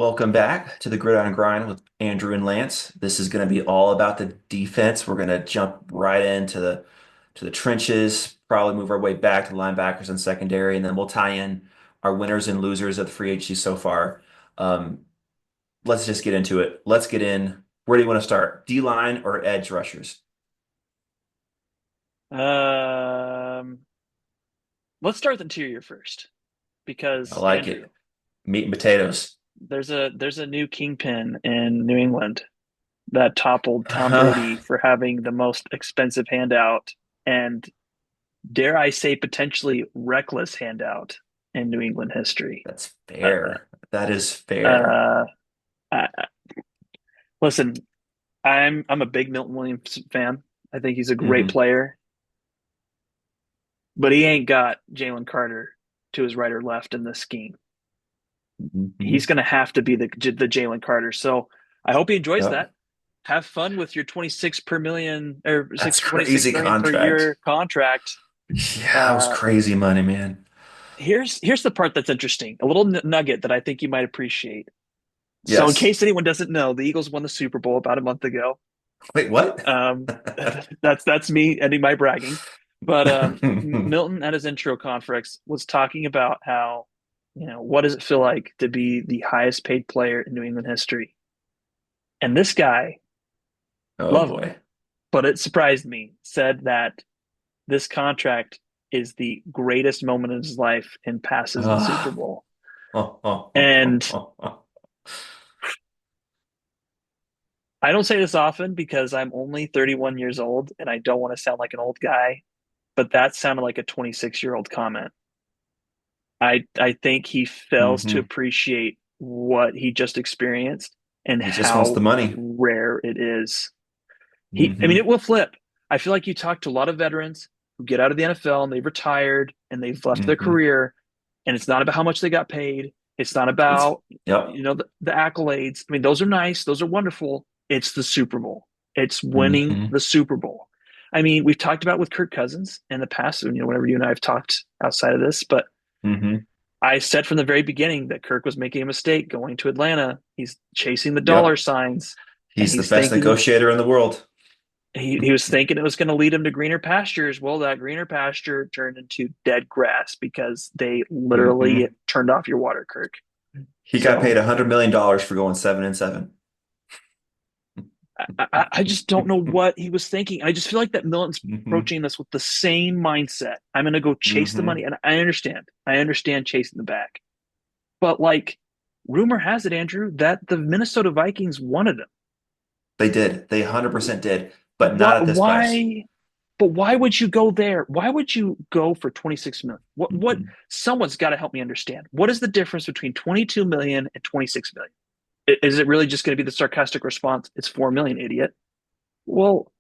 Welcome back to the Gridiron Grind with Andrew and Lance. This is going to be all about the defense. We're going to jump right into the trenches, probably move our way back to linebackers and secondary, and then we'll tie in our winners and losers of the free agency so far. Um, let's just get into it. Let's get in. Where do you want to start? D line or edge rushers? Um, let's start with interior first, I because like Andrew, it. Meat and potatoes. there's a new kingpin in New England that toppled Tom Brady for having the most expensive handout and, dare I say, potentially reckless handout in New England history. That's Uh, fair. That is fair. uh, I, listen, I'm a big Milton Williams fan. I think he's a great Hmm. player, but he ain't got Jalen Carter to his right or left in this scheme. He's Hmm. going to have to be the Jalen Carter. So I hope he enjoys Yep. that. Have fun with your 26 per million or That's 26 crazy million per contract. year contract. Yeah, that was Uh, crazy money, man. here's the part that's interesting. A little nugget that I think you might appreciate. So, in Yes. case anyone doesn't know, the Eagles won the Super Bowl about a month ago. Wait, what? Um, that's me ending my bragging. But Milton at his intro conference was talking about how, what does it feel like to be the highest paid player in New England history? And this guy, Oh love him, boy. but it surprised me, said that this contract is the greatest moment in his life and passes the Super Ah. Bowl. Oh, oh, oh, oh, And oh, oh. I don't say this often because I'm only 31 years old and I don't want to sound like an old guy, but that sounded like a 26-year-old comment. I think he fails to Hmm. appreciate what he just experienced and He just wants the how money. rare it is. I mean, Hmm. it will flip. I feel like you talk to a lot of veterans who get out of the NFL and they've retired and they've left their Hmm. career, and it's not about how much they got paid. It's not It's about yep. the accolades. I mean, those are nice, those are wonderful. It's the Super Bowl. It's winning Hmm. the Super Bowl. I mean, we've talked about with Kirk Cousins in the past, whenever you and I have talked outside of this, but Hmm. I said from the very beginning that Kirk was making a mistake going to Atlanta. He's chasing the dollar Yep. signs, and He's the best negotiator in the world. he was thinking it was going to lead him to greener pastures. Well, that greener pasture turned into dead grass because they literally Hmm. turned off your water, Kirk. He got paid So $100 million for going 7-7. I just don't know what he was thinking. I just feel like that Milton's Hmm. approaching this with the same mindset. I'm going to go chase the money, Hmm. and I understand. I understand chasing the bag, but like, rumor has it, Andrew, that the Minnesota Vikings wanted him. They did. They 100% did, but not What? at this price. Why? But why would you go there? Why would you go for 26 million? What Hmm. someone's got to help me understand. What is the difference between 22 million and 26 million? Is it really just going to be the sarcastic response? It's 4 million, idiot. Well,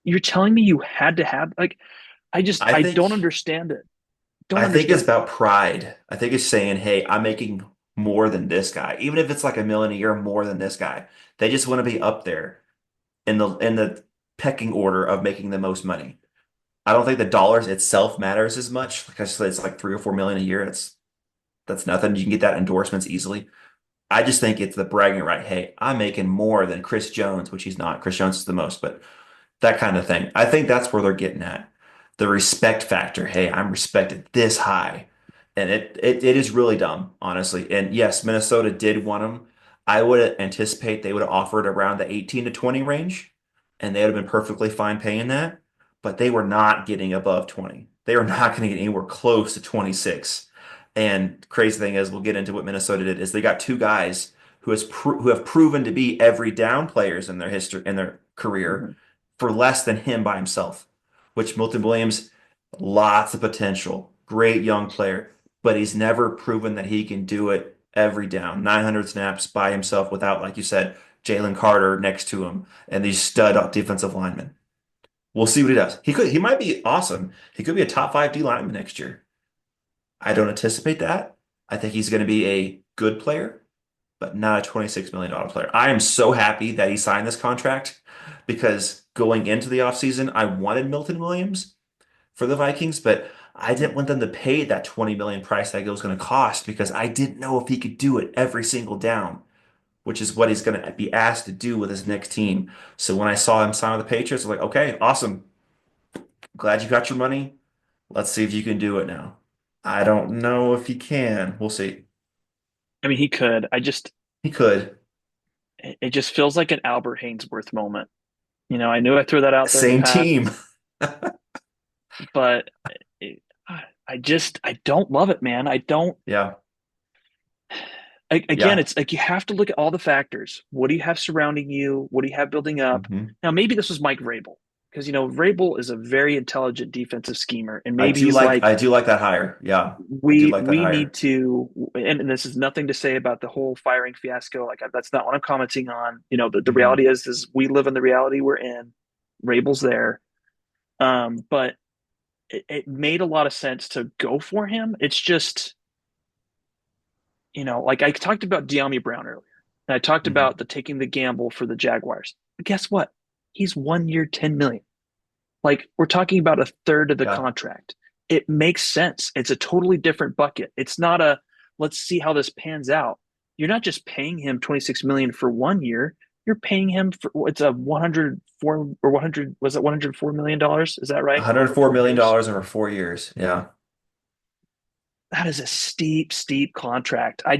you're telling me you had to have, like, I I think don't understand it. Don't I think it's understand it. about pride. I think it's saying, hey, I'm making more than this guy. Even if it's like a million a year more than this guy. They just want to be up there in the pecking order of making the most money. I don't think the dollars itself matters as much. Like I said, it's like 3 or 4 million a year. That's nothing. You can get that endorsements easily. I just think it's the bragging right. Hey, I'm making more than Chris Jones, which he's not. Chris Jones is the most, but that kind of thing. I think that's where they're getting at. The respect factor. Hey, I'm respected this high. And it is really dumb, honestly. And yes, Minnesota did want him. I would anticipate they would have offered around the 18 to 20 range, and they would have been perfectly fine paying that. But they were not getting above 20. They were not going to get anywhere close to 26. And crazy thing is, we'll get into what Minnesota did, is they got two guys who have proven to be every down players in their history in their career Mhm. for less than him by himself, which Milton Williams, lots of potential, great young player, but he's never proven that he can do it every down, 900 snaps by himself without, like you said, Jalen Carter next to him and these stud defensive linemen. We'll see what he does. He might be awesome. He could be a top five D lineman next year. I don't anticipate that. I think he's going to be a good player, but not a $26 million player. I am so happy that he signed this contract because going into the offseason, I wanted Milton Williams for the Vikings, but I didn't want them to pay that 20 million price tag it was going to cost because I didn't know if he could do it every single down. which is what he's going to be asked to do with his next team. So when I saw him sign with the Patriots, I was like, okay, awesome. Glad you got your money. Let's see if you can do it now. I don't know if he can. We'll see. I mean, he could. He could. It just feels like an Albert Hainsworth moment. I knew I threw that out there in the Same past, team. but it, I don't love it, man. I don't. Yeah. Again, Yeah. it's like you have to look at all the factors. What do you have surrounding you? What do you have building up? hmm Now, maybe this was Mike Vrabel because Vrabel is a very intelligent defensive schemer, and I maybe do he's like like, I do like that hire. Yeah. I do we like that we need hire. to, and this is nothing to say about the whole firing fiasco. Like that's not what I'm commenting on. The hmm reality is we live in the reality we're in. Vrabel's there, but it made a lot of sense to go for him. It's just like I talked about De'Ami Brown earlier, and I talked hmm about the taking the gamble for the Jaguars. But guess what? He's 1 year, 10 million. Like we're talking about a third of the Yeah. contract. It makes sense. It's a totally different bucket. It's not a let's see how this pans out. You're not just paying him 26 million for 1 year. You're paying him for it's a 104 or 100 was it 104 million dollars? Is that right? $104 Over million 4 years. dollars over 4 years. Yeah, That is a steep, steep contract. it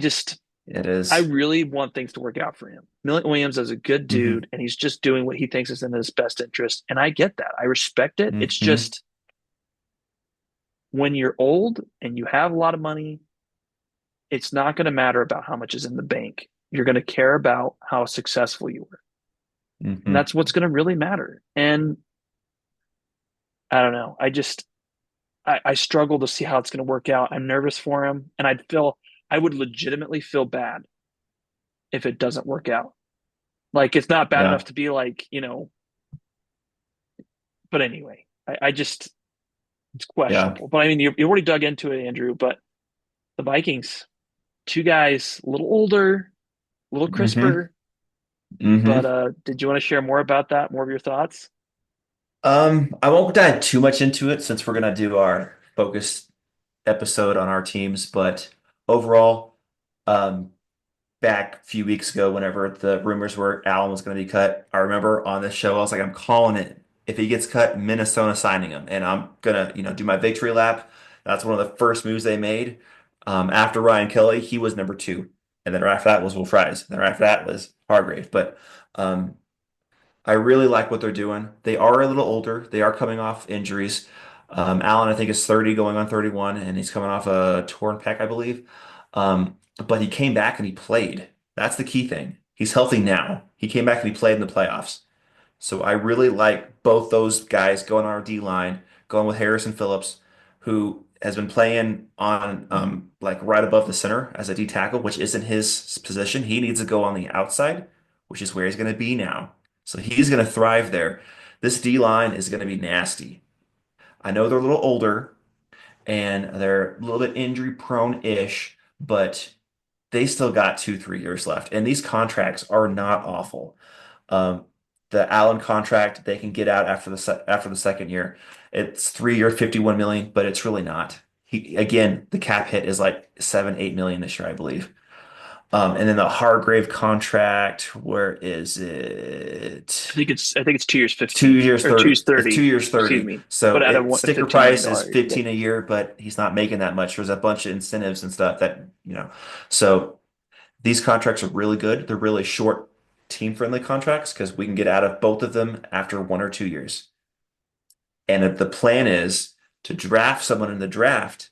I is. really want things to work out for him. Milton Williams is a good hmm dude, and he's just doing what he thinks is in his best interest. And I get that. I respect it. It's hmm just when you're old and you have a lot of money, it's not going to matter about how much is in the bank. You're going to care about how successful you were. And hmm that's what's going to really matter. And I don't know. I struggle to see how it's going to work out. I'm nervous for him. And I would legitimately feel bad if it doesn't work out. Like it's not bad enough Yeah. to be like, but anyway, I just it's Yeah. questionable. But I mean, you already dug into it, Andrew. But the Vikings, two guys, a little older, a little hmm crisper. But hmm did you want to share more about that? More of your thoughts? I won't dive too much into it since we're gonna do our focus episode on our teams, but overall, um, back a few weeks ago, whenever the rumors were Allen was going to be cut, I remember on this show, I was like, I'm calling it. If he gets cut, Minnesota signing him, and I'm gonna, do my victory lap. That's one of the first moves they made. After Ryan Kelly, he was number two, and then right after that was Will Fries, and then right after that was Hargrave. But um, I really like what they're doing. They are a little older. They are coming off injuries. Allen, I think, is 30 going on 31, and he's coming off a torn pec, I believe. But he came back and he played. That's the key thing. He's healthy now. He came back and he played in the playoffs. So I really like both those guys going on our D line, going with Harrison Phillips, who has been playing on like right above the center as a D tackle, which isn't his position. He needs to go on the outside, which is where he's going to be now. So he's going to thrive there. This D line is going to be nasty. I know they're a little older and they're a little bit injury prone-ish, but they still got 2, 3 years left. And these contracts are not awful. Um, the Allen contract they can get out after the second year. It's 3 year, 51 million, but it's really not. He again, the cap hit is like 7, 8 million this year, I believe. And then the Hargrave contract, where is I it? think it's 2 years, Two 15 years or two 30. years It's two 30. years Excuse 30. me. So But at it a sticker $15 million price is dollar deal. 15 a year, but he's not making that much. There's a bunch of incentives and stuff that. So these contracts are really good. They're really short, team-friendly contracts because we can get out of both of them after 1 or 2 years. And if the plan is to draft someone in the draft,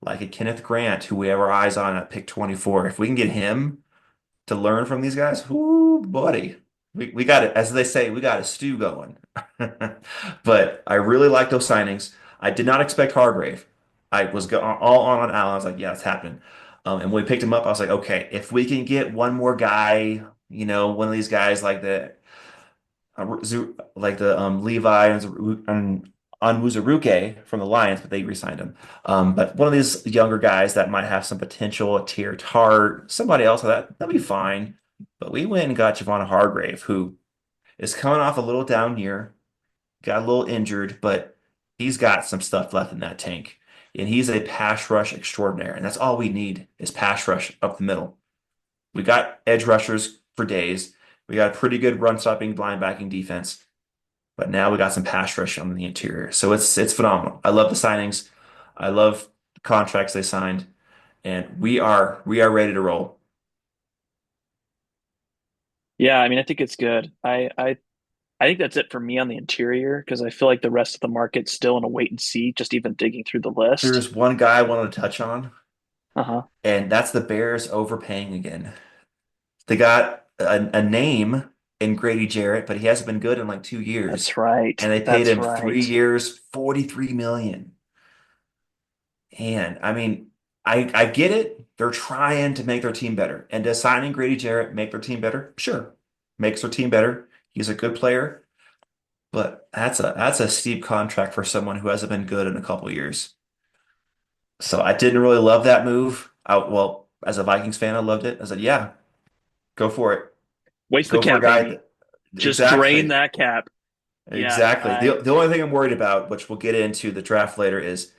like a Kenneth Grant, who we have our eyes on at pick 24, if we can get him to learn from these guys, whoo, buddy. We got it, as they say, we got a stew going. But I really like those signings. I did not expect Hargrave. I was all on Allen. I was like, yeah, it's happening. And when we picked him up, I was like, okay, if we can get one more guy, one of these guys like the Levi and Onwuzurike from the Lions, but they re-signed him. But one of these younger guys that might have some potential, a Tier Tart, somebody else that'd be fine. But we went and got Javon Hargrave, who is coming off a little down year, got a little injured, but he's got some stuff left in that tank. And he's a pass rush extraordinaire. And that's all we need is pass rush up the middle. We got edge rushers for days. We got a pretty good run stopping, linebacking defense, but now we got some pass rush on the interior. So it's phenomenal. I love the signings. I love the contracts they signed, and we are ready to roll. Yeah, I mean, I think it's good. I think that's it for me on the interior because I feel like the rest of the market's still in a wait and see, just even digging through the list. There's one guy I wanted to touch on, Uh-huh. and that's the Bears overpaying again. They got a name in Grady Jarrett, but he hasn't been good in like 2 years. That's right. And they paid That's him right. 3 years, 43 million. And I mean, I get it. They're trying to make their team better. And does signing Grady Jarrett make their team better? Sure. Makes their team better. He's a good player, but that's a steep contract for someone who hasn't been good in a couple years. So I didn't really love that move. Well, as a Vikings fan, I loved it. I said, yeah, go for it. Waste the Go for a cap, guy baby. that Just drain exactly. that cap. Yeah, Exactly. The only thing I'm worried about, which we'll get into the draft later, is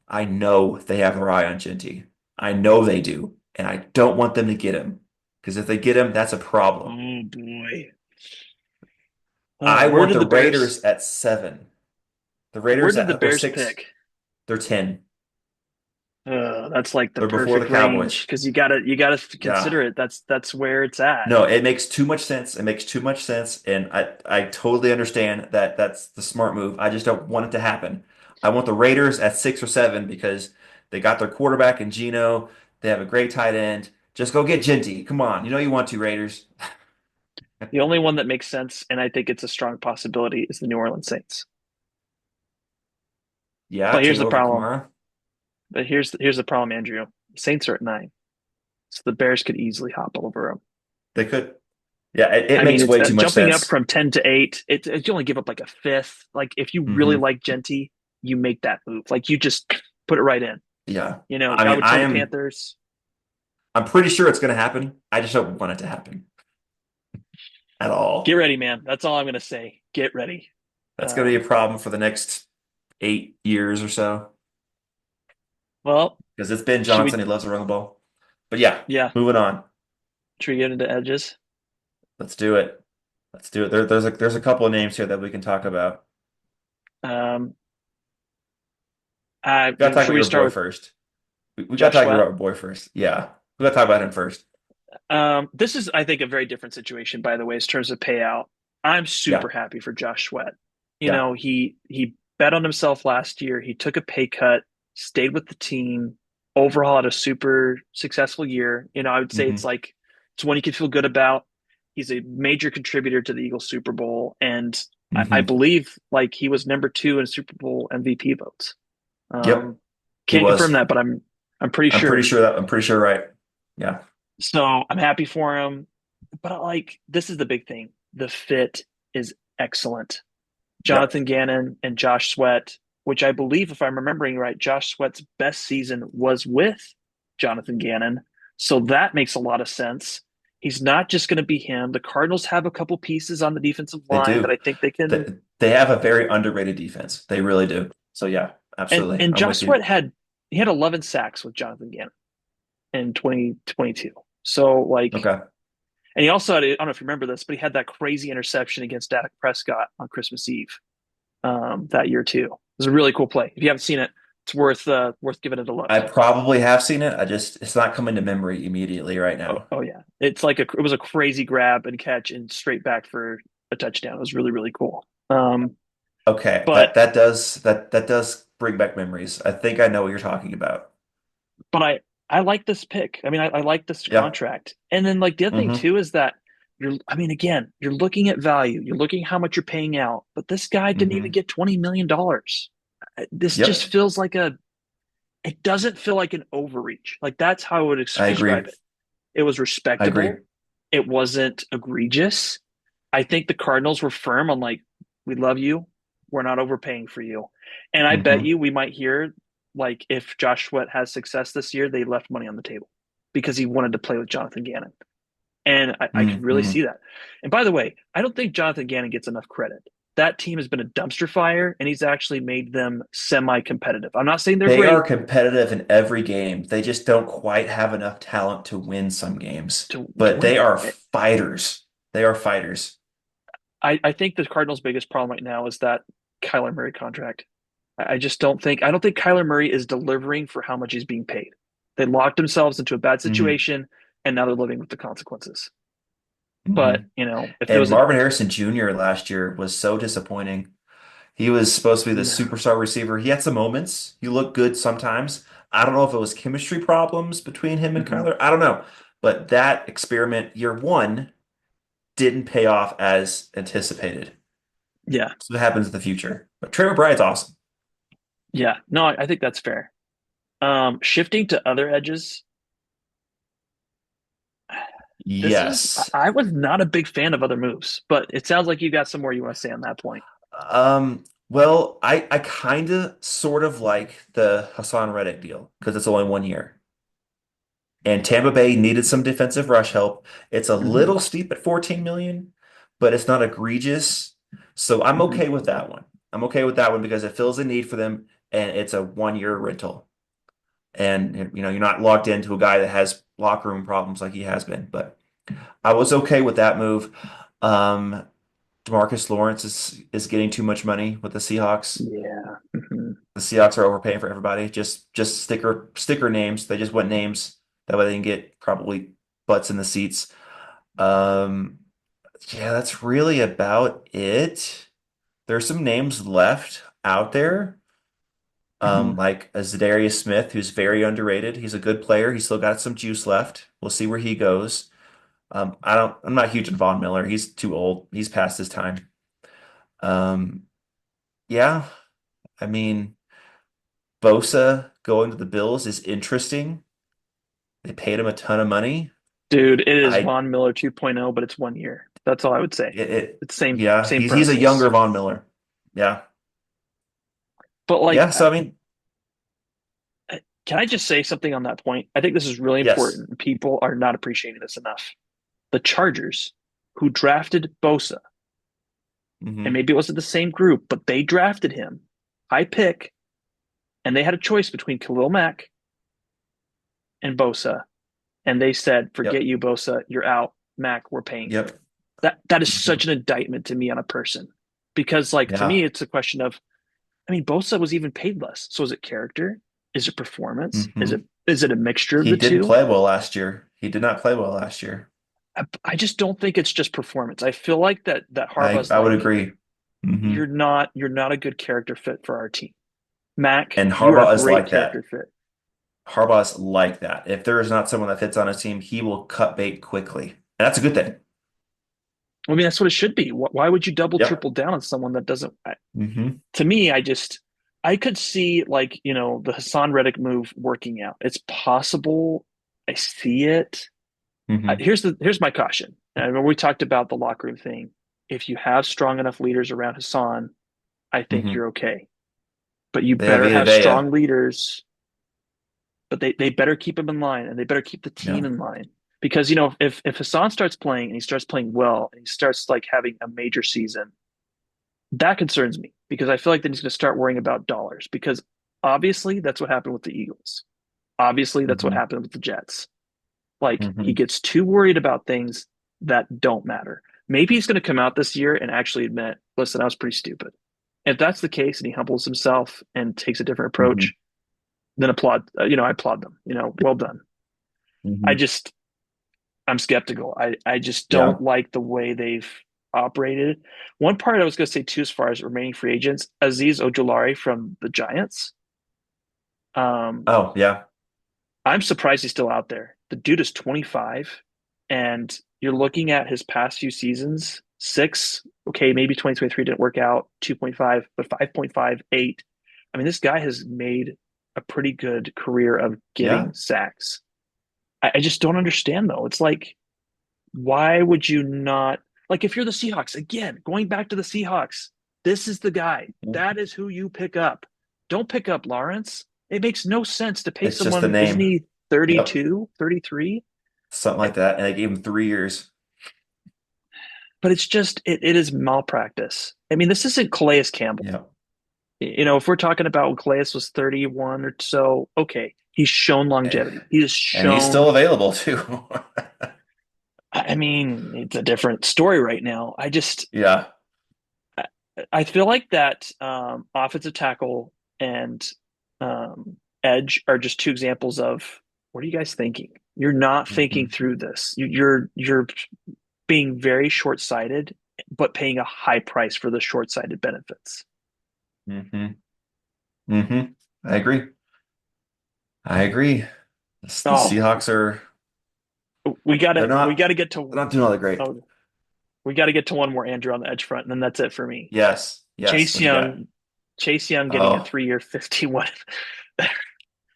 I know they have their eye on Genty. I know they do. And I don't want them to get him. Because if they get him, that's a problem. oh boy. I Where want did the the Bears Raiders at 7. The where Raiders did the at they're Bears 6. pick? They're 10. That's like the They're before the perfect range Cowboys. because you gotta Yeah. consider it. That's where it's at. No, it makes too much sense. It makes too much sense. And I totally understand that that's the smart move. I just don't want it to happen. I want the Raiders at 6 or 7 because they got their quarterback in Geno. They have a great tight end. Just go get Genty. Come on. You know you want to, Raiders. The only one that makes sense, and I think it's a strong possibility, is the New Orleans Saints. Yeah, But here's take the over problem. Kamara. Here's the problem, Andrew. Saints are at 9, so the Bears could easily hop over them. They could. Yeah, it I mean, makes it's way too much jumping up sense. from 10 to 8. You only give up like a fifth. Like if you really Hmm. like Genty, you make that move. Like you just put it right in. Yeah. You know, I I mean, would tell the Panthers, I'm pretty sure it's going to happen. I just don't want it to happen at get all. ready, man. That's all I'm gonna say. Get ready. That's going to be Um, a problem for the next 8 years or so well, because it's Ben should Johnson. we? He loves to run the ball. But yeah, Yeah, moving on. should we get into edges? Let's do it. Let's do it. There's a couple of names here that we can talk about. Um, We got to talk should about we your start boy with first. We got to Josh talk about Sweat? your boy first. Yeah, we got to talk about him first. This is, I think, a very different situation, by the way, in terms of payout. I'm super Yeah, happy for Josh Sweat. You yeah. know, he bet on himself last year. He took a pay cut, stayed with the team, overall had a super successful year. You know, I would say Hmm. it's one you can feel good about. He's a major contributor to the Eagles Super Bowl, and I Hmm. believe like he was number 2 in Super Bowl MVP votes. Yep, Um, he can't confirm was. that, but I'm pretty sure. I'm pretty sure right. Yeah. So I'm happy for him. But like this is the big thing. The fit is excellent. Yep. Jonathan Gannon and Josh Sweat, which I believe, if I'm remembering right, Josh Sweat's best season was with Jonathan Gannon. So that makes a lot of sense. He's not just going to be him. The Cardinals have a couple pieces on the defensive They line that do. I think they can. They have a very underrated defense. They really do. So yeah, And absolutely. and I'm Josh with you. Sweat he had 11 sacks with Jonathan Gannon in 2022. So like, Okay. and he also had, I don't know if you remember this, but he had that crazy interception against Dak Prescott on Christmas Eve that year too. It was a really cool play. If you haven't seen it, it's worth giving it a look. I probably have seen it. It's not coming to memory immediately right Oh, now. oh yeah, it's like it was a crazy grab and catch and straight back for a touchdown. It was really really cool. Okay. But That does bring back memories. I think I know what you're talking about. but I like this pick. I mean, I like this Yeah. contract. And then like the other thing Hmm. too is that I mean, again, you're looking at value. You're looking how much you're paying out. But this guy didn't even Hmm. get $20 million. This just Yep. feels like it doesn't feel like an overreach. Like that's how I would I agree. describe it. It was I agree. respectable. It wasn't egregious. I think the Cardinals were firm on like, we love you. We're not overpaying for you. And I bet Hmm. you we might hear like if Josh Sweat has success this year, they left money on the table because he wanted to play with Jonathan Gannon. And I could really Hmm. see that. And by the way, I don't think Jonathan Gannon gets enough credit. that team has been a dumpster fire, and he's actually made them semi-competitive. I'm not saying they're They are great competitive in every game. They just don't quite have enough talent to win some games. to But they win. are fighters. They are fighters. I think the Cardinals' biggest problem right now is that Kyler Murray contract. I just I don't think Kyler Murray is delivering for how much he's being paid. They locked themselves into a bad Hmm. situation, and now they're living with the consequences. Hmm. But, if it And was a Marvin Harrison Jr. last year was so disappointing. He was supposed to be the no, superstar receiver. He had some moments. He looked good sometimes. I don't know if it was chemistry problems between him and mm-hmm. Kyler. I don't know. But that experiment, year one, didn't pay off as anticipated. Yeah, So what happens in the future. But Trevor Bryant's awesome. yeah, no, I think that's fair. Shifting to other edges, this is Yes. I was not a big fan of other moves, but it sounds like you got some more you want to say on that point. Well, I kind of sort of like the Hassan Reddick deal because it's only 1 year. And Tampa Bay needed some defensive rush help. It's a Hmm. little steep at 14 million, but it's not egregious. So I'm Hmm. okay with that one. I'm okay with that one because it fills a need for them and it's a 1 year rental. And you're not locked into a guy that has locker room problems like he has been. But I was okay with that move. Um, DeMarcus Lawrence is getting too much money with the Seahawks. Yeah. Hmm. The Seahawks are overpaying for everybody. Just sticker names. They just want names. That way they can get probably butts in the seats. Um, yeah, that's really about it. There's some names left out there. Hmm. Like a Zadarius Smith, who's very underrated. He's a good player. He's still got some juice left. We'll see where he goes. I'm not huge on Von Miller. He's too old. He's past his time. Um, yeah, I mean, Bosa going to the Bills is interesting. They paid him a ton of money. Dude, it is I Von Miller 2.0, but it's 1 year. That's all I would say. it It's same yeah, same he's a premises. younger Von Miller. Yeah. But Yeah, so I mean, can I just say something on that point? I think this is really yes. important. People are not appreciating this enough. The Chargers, who drafted Bosa, and Hmm. maybe it wasn't the same group, but they drafted him, high pick, and they had a choice between Khalil Mack and Bosa, and they said, "Forget Yep. you, Bosa. You're out. Mack, we're paying you." Yep. That is Hmm. such an indictment to me on a person, because like to me, Yeah. it's a question of, I mean, Bosa was even paid less. So is it character? Is it performance? Hmm. Is it a mixture of He the didn't two? play well last year. He did not play well last year. I just don't think it's just performance. I feel like that I Harbaugh's I would like, agree. Hmm. you're not a good character fit for our team. Mac, And you are a Harbaugh is great like character that. fit. Harbaugh is like that. If there is not someone that fits on his team, he will cut bait quickly. And that's a good thing. I mean, that's what it should be. Why would you double, Yep. triple down on someone that doesn't? Hmm. To me, I could see like, the Hassan Reddick move working out. It's possible. I see it. Hmm. Here's my caution. I remember we talked about the locker room thing. If you have strong enough leaders around Hassan, I think Hmm. you're okay. But you They have better Vita have Vea. strong leaders, but they better keep him in line, and they better keep the team Yeah. in line. Because if Hassan starts playing and he starts playing well and he starts like having a major season, that concerns me because I feel like then he's going to start worrying about dollars because obviously that's what happened with the Eagles. Obviously that's what Hmm. happened with the Jets. Like he Hmm. gets too worried about things that don't matter. Maybe he's going to come out this year and actually admit, listen, I was pretty stupid. If that's the case and he humbles himself and takes a different Hmm. approach, then I applaud them. Well done. I Hmm. just, I'm skeptical. I just don't Yeah. like the way they've operated. One part I was going to say too, as far as remaining free agents, Aziz Ojulari from the Giants. Um, Oh, yeah. I'm surprised he's still out there. The dude is 25, and you're looking at his past few seasons. Six, okay, maybe 2023 didn't work out. 2.5, but 5.58. I mean, this guy has made a pretty good career of Yeah. getting sacks. I just don't understand though. It's like, why would you not like if you're the Seahawks again, going back to the Seahawks, this is the guy. That is who you pick up. Don't pick up Lawrence. It makes no sense to pay It's just the someone, isn't name. he Yep. 32, 33? Something like that. And they gave him 3 years. but it's just it is malpractice. I mean, this isn't Calais Campbell. Yeah. If we're talking about when Calais was 31 or so, okay, he's shown Eh, longevity. He has And he's still shown. available too. I mean, it's a different story right now. Yeah. I, I feel like that offensive tackle and edge are just two examples of what are you guys thinking? You're not thinking Hmm. through this. You're being very short-sighted, but paying a high price for the short-sighted benefits. Hmm. Hmm. I agree. I agree. The Oh, Seahawks are we they're gotta get they're to not doing all that great. oh, we gotta get to one more Andrew on the edge front, and then that's it for me. Yes. Yes. Chase What do you got? Young, Chase Young getting a Oh, 3-year 51.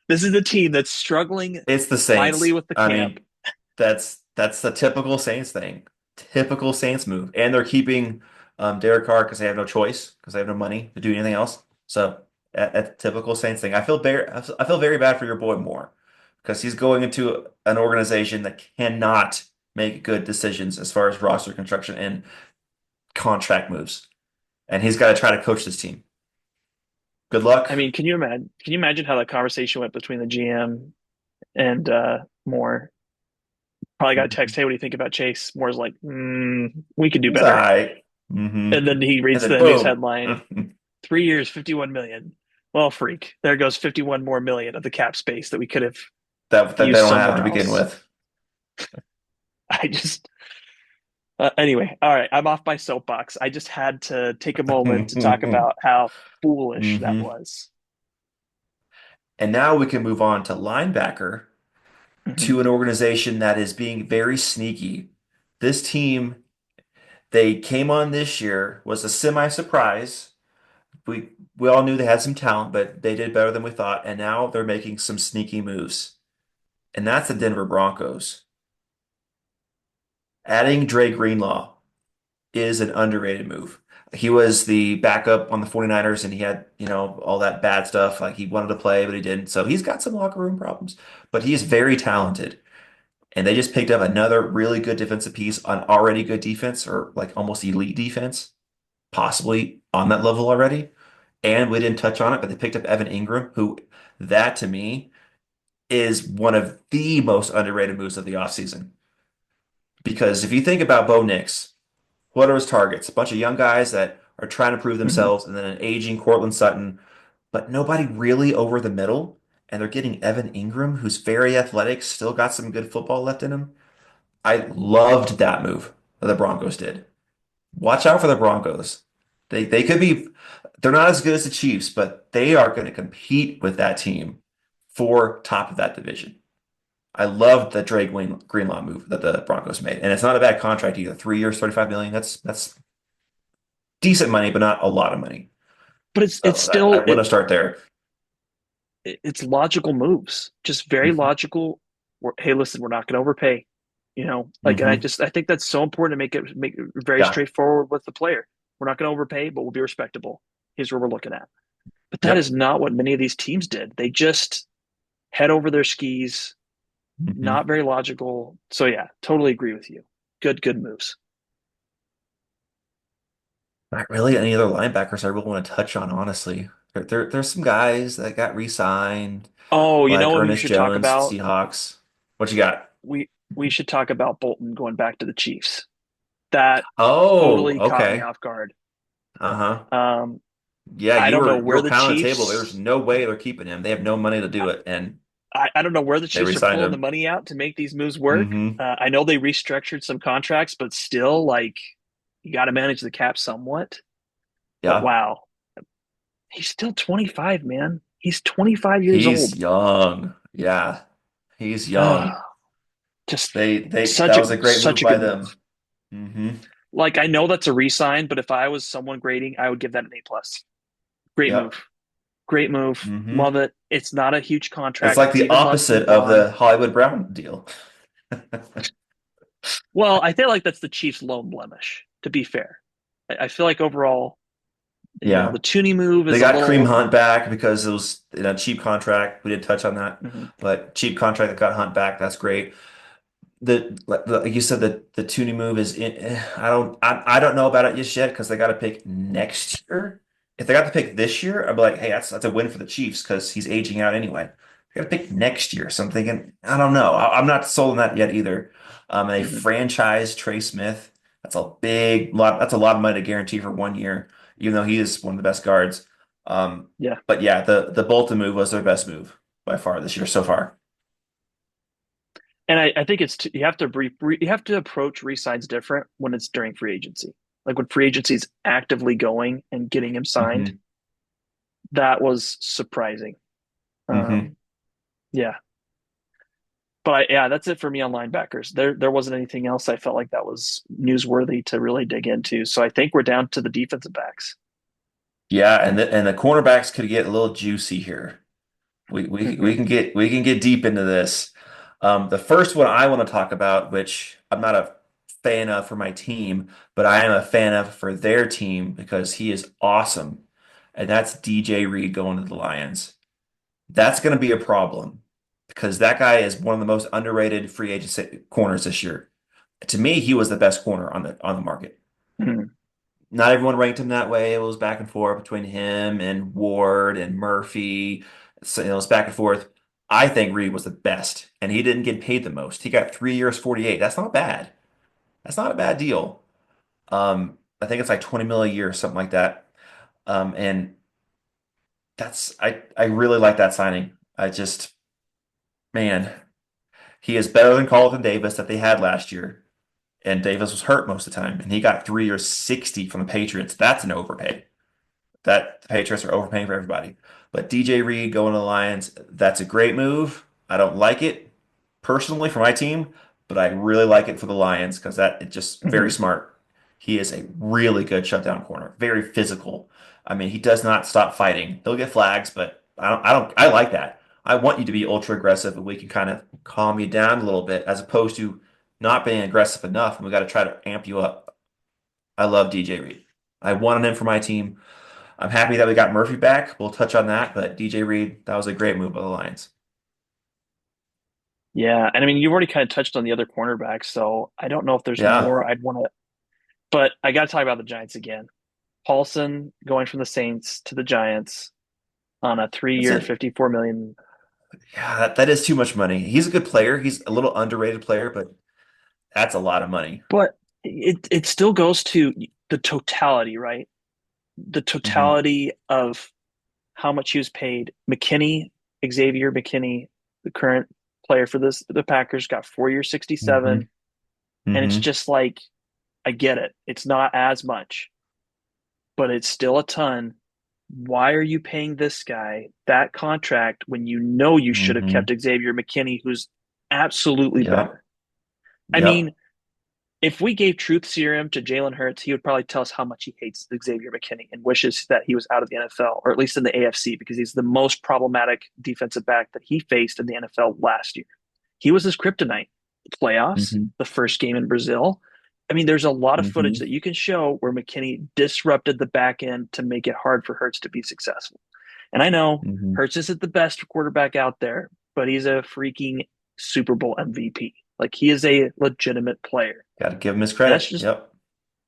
This is a team that's struggling it's the mightily Saints. with the I camp. mean, that's the typical Saints thing. Typical Saints move. And they're keeping Derek Carr because they have no choice, because they have no money to do anything else. So at typical Saints thing. I feel very bad for your boy Moore because he's going into an organization that cannot make good decisions as far as roster construction and contract moves. And he's got to try to coach this team. Good I luck. mean, can you imagine? Can you imagine how that conversation went between the GM and Moore? Probably got a text, "Hey, what do you think about Chase?" Moore's like, "We could do He's all better." right. Hmm. And then he And reads then the news boom. headline: 3 years, 51 million. Well, freak, there goes 51 more million of the cap space that we could have That they used don't have to somewhere begin else. with. I just anyway, all right, I'm off my soapbox. I just had to take a moment to talk about how foolish that Hmm. was. And now we can move on to linebacker Mhm. to an organization that is being very sneaky. This team, they came on this year, was a semi-surprise. We all knew they had some talent, but they did better than we thought, and now they're making some sneaky moves. And that's the Denver Broncos. Adding Dre Greenlaw is an underrated move. He was the backup on the 49ers and he had, all that bad stuff. Like he wanted to play, but he didn't. So he's got some locker room problems, but he is very talented. And they just picked up another really good defensive piece on already good defense or like almost elite defense, possibly on that level already. And we didn't touch on it, but they picked up Evan Ingram, who that to me is one of the most underrated moves of the offseason. Because if you think about Bo Nix, what are his targets? A bunch of young guys that are trying to prove Mhm. themselves, and then an aging Cortland Sutton, but nobody really over the middle. And they're getting Evan Ingram, who's very athletic, still got some good football left in him. I loved that move that the Broncos did. Watch out for the Broncos. They could be they're not as good as the Chiefs, but they are going to compete with that team for top of that division. I loved the Greenlaw move that the Broncos made, and it's not a bad contract either. 3 years, 35 million. That's decent money, but not a lot of money. But it's So I still want to start there. it's logical moves, just very Hmm. logical. Hey, listen, we're not going to overpay, like, and Hmm. I think that's so important to make it very Yeah. straightforward with the player. We're not going to overpay, but we'll be respectable. Here's what we're looking at. But that is Yep. not what many of these teams did. They just head over their skis, Hmm. not very logical. So yeah, totally agree with you. Good moves. Not really any other linebackers I really want to touch on, honestly. There's some guys that got re-signed, Oh, you like know who you Ernest should talk Jones, about? Seahawks. What you got? We should talk about Bolton going back to the Chiefs. That Oh, totally caught me okay. off guard. Uh-huh. Um, Yeah, I don't know you where were the pounding the table. There's Chiefs. no way they're keeping him. They have no money to do it, and I don't know where the they Chiefs are re-signed pulling the him. money out to make these moves work. Hmm. I know they restructured some contracts, but still, like, you got to manage the cap somewhat. But Yeah. wow, he's still 25, man. He's 25 years He's old. young. Yeah. He's young. Just That was a great move such a by good move. them. Hmm. Like, I know that's a re-sign, but if I was someone grading, I would give that an A plus. Great Yep. move. Great move. Hmm. Love it. It's not a huge It's contract. like It's the even less than opposite of Vaughn. the Hollywood Brown deal. Well, I feel like that's the Chiefs' lone blemish, to be fair. I feel like overall, the Yeah. Tooney move They is a got Kareem little. Hunt back because it was a cheap contract. We didn't touch on that, Mhm. but cheap contract that got Hunt back. That's great. like you said, the Tooney move is I don't know about it just yet because they got to pick next year. If they got to pick this year, I'd be like, hey, that's a win for the Chiefs because he's aging out anyway. They got to pick next year, so I'm thinking I don't know. I'm not sold on that yet either. They Mhm. franchise Trey Smith. That's a big lot. That's a lot of money to guarantee for 1 year, even though he is one of the best guards. Um, Yeah. but yeah, the Bolton move was their best move by far this year so far. And I think you have to you have to approach re-signs different when it's during free agency. Like when free agency is actively going and getting him signed, Hmm. that was surprising. Hmm. Um, yeah, but yeah, that's it for me on linebackers. There wasn't anything else I felt like that was newsworthy to really dig into. So I think we're down to the defensive backs. Yeah, and the cornerbacks could get a little juicy here. We Hmm. can get deep into this. The first one I want to talk about, which I'm not a fan of for my team, but I am a fan of for their team because he is awesome, and that's DJ Reed going to the Lions. That's going to be a problem because that guy is one of the most underrated free agent corners this year. To me, he was the best corner on the market. Hmm. Not everyone ranked him that way. It was back and forth between him and Ward and Murphy. So, it was back and forth. I think Reed was the best, and he didn't get paid the most. He got 3 years, 48. That's not bad. That's not a bad deal. I think it's like 20 mil a year or something like that. And I really like that signing. Man, he is better than Carlton Davis that they had last year. And Davis was hurt most of the time, and he got 3 years, 60 from the Patriots. That's an overpay. That the Patriots are overpaying for everybody. But DJ Reed going to the Lions, that's a great move. I don't like it personally for my team, but I really like it for the Lions because that it's just very Hmm. smart. He is a really good shutdown corner, very physical. I mean, he does not stop fighting. He'll get flags, but I like that. I want you to be ultra aggressive and we can kind of calm you down a little bit as opposed to not being aggressive enough and we got to try to amp you up. I love DJ Reed. I wanted him for my team. I'm happy that we got Murphy back. We'll touch on that, but DJ Reed, that was a great move by the Lions. Yeah, and I mean you've already kind of touched on the other cornerbacks, so I don't know if there's Yeah, more I'd want to. But I got to talk about the Giants again. Paulson going from the Saints to the Giants on a that's three-year, it. 54 million. Yeah, that is too much money. He's a good player. He's a little underrated player, but that's a lot of money. But it still goes to the totality, right? The Hmm. totality of how much he was paid. Xavier McKinney, the current player for the Packers, got 4 years, Hmm. 67, and it's Hmm. just like I get it. It's not as much, but it's still a ton. Why are you paying this guy that contract when you know you should have Hmm. kept Xavier McKinney, who's absolutely Yep. better? I Yep. mean, if we gave truth serum to Jalen Hurts, he would probably tell us how much he hates Xavier McKinney and wishes that he was out of the NFL, or at least in the AFC, because he's the most problematic defensive back that he faced in the NFL last year. He was his kryptonite. The playoffs, Hmm. the first game in Brazil. I mean, there's a lot of footage Hmm. that you can show where McKinney disrupted the back end to make it hard for Hurts to be successful. And I know Hmm. Hurts isn't the best quarterback out there, but he's a freaking Super Bowl MVP. Like he is a legitimate player. Got to give him his And that's credit. just Yep.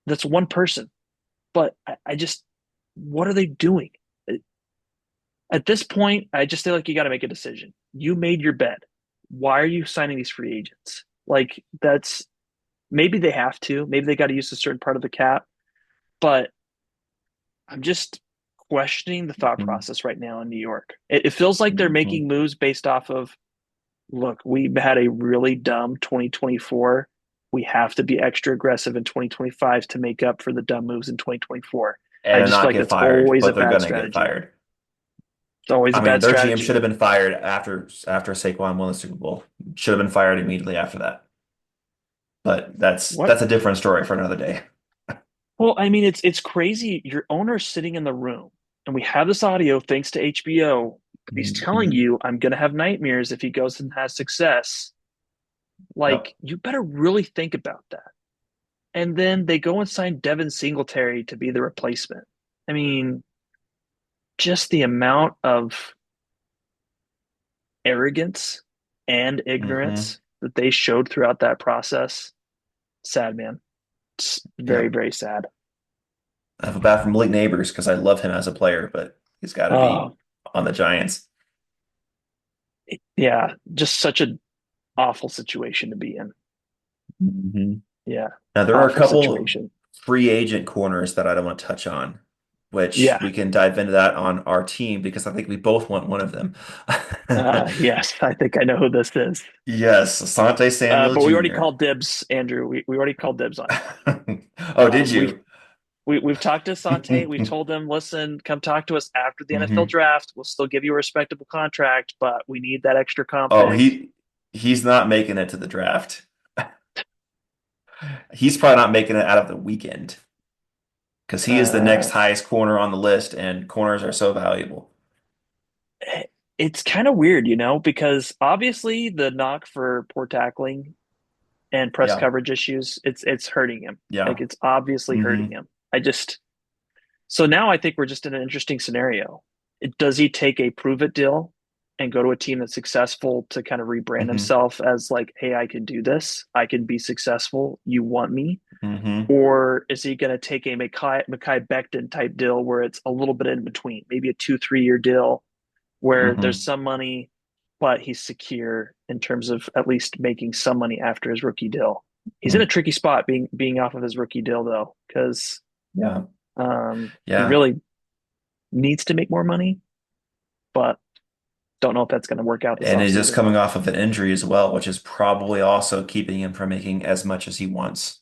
that's one person. But I just what are they doing? At this point, I just feel like you got to make a decision. You made your bed. Why are you signing these free agents? Like that's maybe they have to. Maybe they got to use a certain part of the cap. But I'm just questioning the thought Hmm. process right now in New York. It feels like they're Hmm. making moves based off of look, we had a really dumb 2024. We have to be extra aggressive in 2025 to make up for the dumb moves in 2024. I And just feel not like get that's fired, always a but they're bad gonna get strategy. fired. It's always I a mean, bad their GM should strategy. have been fired after Saquon won the Super Bowl. Should have been fired immediately after that. But that's What? that's a different story for another day. Well, I mean, it's crazy. Your owner's sitting in the room, and we have this audio thanks to HBO. He's telling Mhm. you, "I'm going to have nightmares if he goes and has success." Yep. Like, you better really think about that. And then they go and sign Devin Singletary to be the replacement. I mean, just the amount of arrogance and Hmm. ignorance. that they showed throughout that process, sad, man. It's very, Yep. very sad. I feel bad for Malik Neighbors because I love him as a player, but he's got to be Oh, on the Giants. yeah, just such an awful situation to be in. hmm Yeah, Now, there are a awful couple situation. free agent corners that I don't want to touch on, which Yeah, we can dive into that on our team because I think we both want one of them. yes, I think I know who this is. Yes, Asante Samuel But we already Jr. called dibs, Andrew. We already called dibs on him. Oh, did We've you? we've talked to Sante. We've told him, listen, come talk to us after the NFL hmm draft. We'll still give you a respectable contract, but we need that extra comp Oh, pick. he's not making it to the draft. He's probably not making it out of the weekend because he is the next Uh, highest corner on the list, and corners are so valuable. it's kind of weird, because obviously the knock for poor tackling and press Yeah, coverage issues, it's hurting him. Like yeah. it's obviously hurting hmm him. So now I think we're just in an interesting scenario. Does he take a prove it deal and go to a team that's successful to kind of rebrand hmm himself as like, hey, I can do this. I can be successful. You want me? hmm Or is he going to take a Mekhi Becton type deal where it's a little bit in between, maybe a 2, 3 year deal where there's hmm some money, but he's secure in terms of at least making some money after his rookie deal. He's in a tricky spot being off of his rookie deal though, because Yeah, he yeah. really needs to make more money, but don't know if that's going to work out this And he's just offseason. coming off of an injury as well, which is probably also keeping him from making as much as he wants.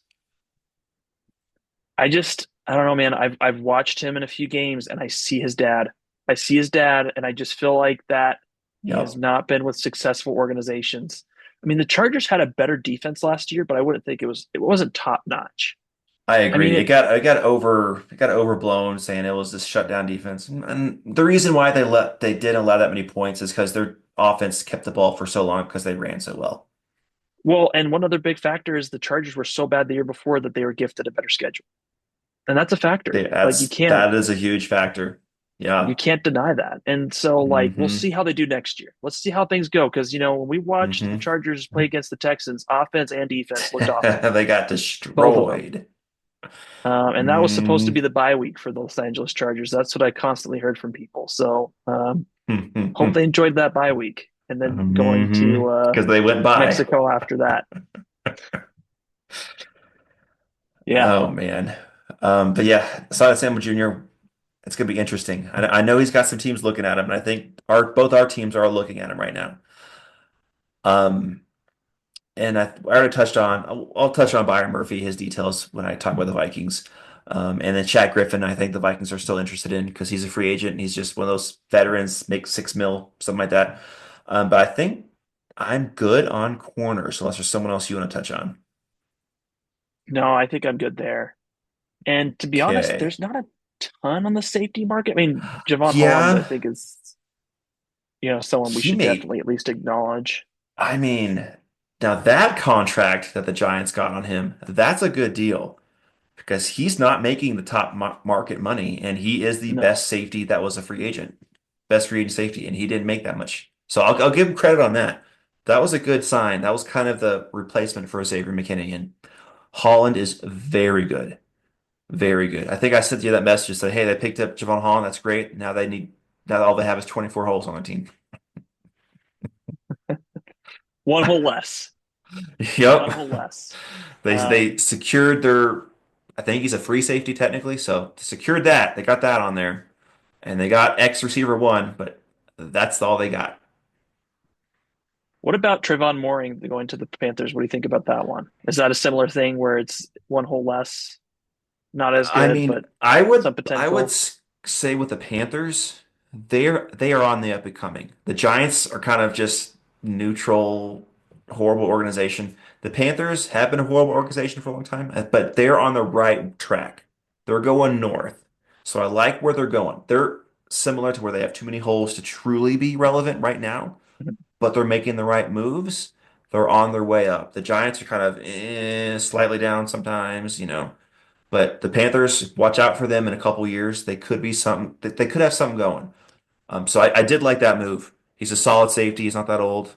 I don't know, man. I've watched him in a few games and I see his dad. I see his dad, and I just feel like that he has Yep. not been with successful organizations. I mean, the Chargers had a better defense last year, but I wouldn't think it wasn't top notch. I I mean, agree. It got overblown saying it was this shutdown defense. And the reason why they didn't allow that many points is because their offense kept the ball for so long because they ran so well. well, and one other big factor is the Chargers were so bad the year before that they were gifted a better schedule. And that's a factor. Like That is a huge factor. you Yeah. can't deny that. And so like we'll hmm see how they do next year. Let's see how things go because when we watched the hmm Chargers play against the Texans, offense and defense looked awful, They got both of them. destroyed. And that was supposed to be the bye week for the Los Angeles Chargers. That's what I constantly heard from people. So hope they enjoyed that bye week and then going to Because they went by. Mexico after that. Yeah. Oh man. But yeah, Asante Samuel Jr. It's gonna be interesting. I know he's got some teams looking at him, and I think both our teams are looking at him right now. Um, and I already touched on. I'll touch on Byron Murphy, his details when I talk about the Vikings. And then Chad Griffin, I think the Vikings are still interested in because he's a free agent and he's just one of those veterans, make 6 mil, something like that. But I think I'm good on corners, unless there's someone else you want to touch on. No, I think I'm good there. And to be honest, Okay. there's not a ton on the safety market. I mean, Javon Holland, I Yeah, think is someone we he should made definitely at least acknowledge. I mean, now that contract that the Giants got on him, that's a good deal because he's not making the top market money, and he is the No, best safety that was a free agent, best free agent safety, and he didn't make that much. So I'll give him credit on that. That was a good sign. That was kind of the replacement for Xavier McKinney, and Holland is very good, very good. I think I sent you that message and said, "Hey, they picked up Javon Holland. That's great. Now all they have is 24 holes on the team." one hole less. Yep. One hole less. They secured their, I think he's a free safety technically, so secured that. They got that on there, and they got X receiver one, but that's all they got. What about Trayvon Mooring going to the Panthers? What do you think about that one? Is that a similar thing where it's one hole less, not as I good, mean, but I some would I would potential? say with the Panthers, they are on the up and coming. The Giants are kind of just neutral, horrible organization. The Panthers have been a horrible organization for a long time, but they're on the right track. They're going north. So I like where they're going. They're similar to where they have too many holes to truly be relevant right now, but they're making the right moves. They're on their way up. The Giants are kind of slightly down sometimes. But the Panthers, watch out for them in a couple years. They could be something. They could have something going. So I did like that move. He's a solid safety. He's not that old.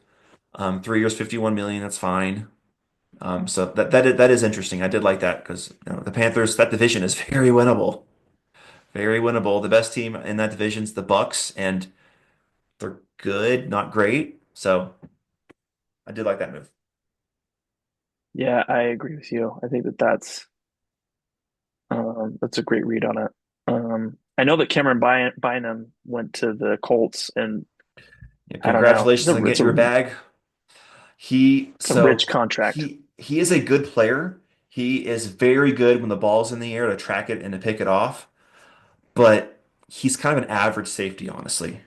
3 years, 51 million. That's fine. So that is interesting. I did like that because the Panthers, that division is very winnable. Very winnable. The best team in that division is the Bucks, and they're good, not great. So I did like that move. Yeah, I agree with you. I think that that's a great read on it. I know that Cameron Bynum went to the Colts, and Yeah, I don't know. congratulations on getting your bag. He It's a rich so contract. he is a good player. He is very good when the ball's in the air to track it and to pick it off, but he's kind of an average safety, honestly.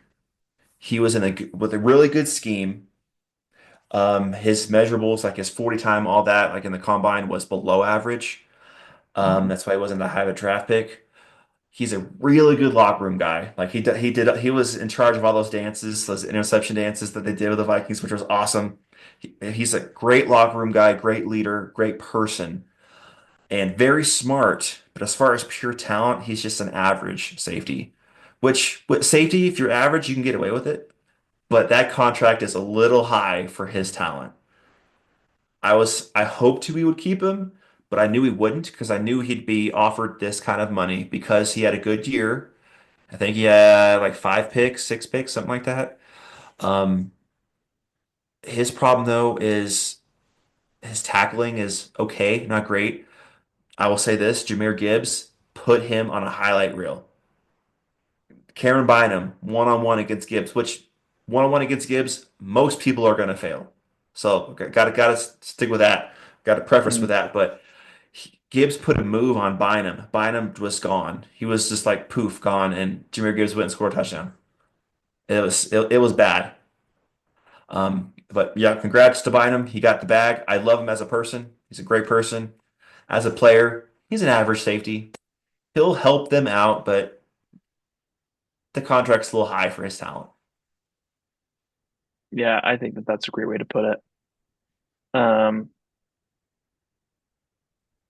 He was with a really good scheme. His measurables, like his 40 time, all that, like in the combine, was below average. Mhm. That's why he wasn't a high of a draft pick. He's a really good locker room guy. Like he was in charge of all those dances, those interception dances that they did with the Vikings, which was awesome. He's a great locker room guy, great leader, great person, and very smart. But as far as pure talent, he's just an average safety. Which with safety, if you're average, you can get away with it. But that contract is a little high for his talent. I hoped we would keep him, but I knew we wouldn't because I knew he'd be offered this kind of money because he had a good year. I think he had like 5 picks, 6 picks, something like that. Um, his problem though is his tackling is okay, not great. I will say this, Jahmyr Gibbs put him on a highlight reel. Karen Bynum, one-on-one against Gibbs, which one-on-one against Gibbs, most people are going to fail. So gotta stick with that. Got to preface with Mhm. that, but Gibbs put a move on Bynum. Bynum was gone. He was just like poof, gone, and Jahmyr Gibbs went and scored a touchdown. It was bad. But yeah, congrats to Bynum. He got the bag. I love him as a person. He's a great person. As a player, he's an average safety. He'll help them out, but the contract's a little high for his talent. Yeah, I think that that's a great way to put it. Um,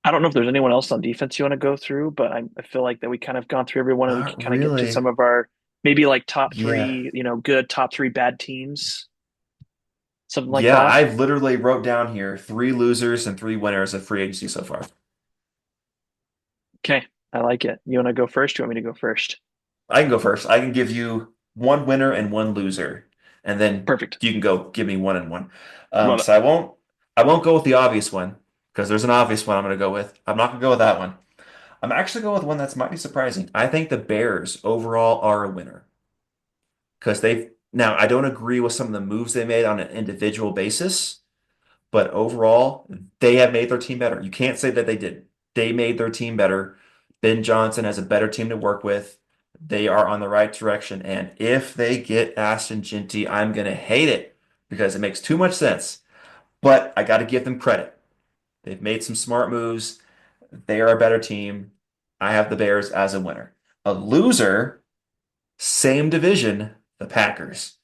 I don't know if there's anyone else on defense you want to go through, but I feel like that we kind of gone through everyone and we can Not kind of get to some really. of our maybe like top Yeah. three, good top three bad teams, something like Yeah, that. I've literally wrote down here 3 losers and 3 winners of free agency so far. Okay, I like it. You want to go first? You want me to go first? I can go first. I can give you 1 winner and 1 loser, and then Perfect. you can go give me 1 and 1. Love it. So I won't go with the obvious one because there's an obvious one I'm going to go with. I'm not going to go with that one. I'm actually going with one that's might be surprising. I think the Bears overall are a winner because they've now I don't agree with some of the moves they made on an individual basis, but overall they have made their team better. You can't say that they didn't. They made their team better. Ben Johnson has a better team to work with. They are on the right direction. And if they get Ashton Ginty, I'm gonna hate it because it makes too much sense. But I got to give them credit. They've made some smart moves. They are a better team. I have the Bears as a winner. A loser, same division, the Packers.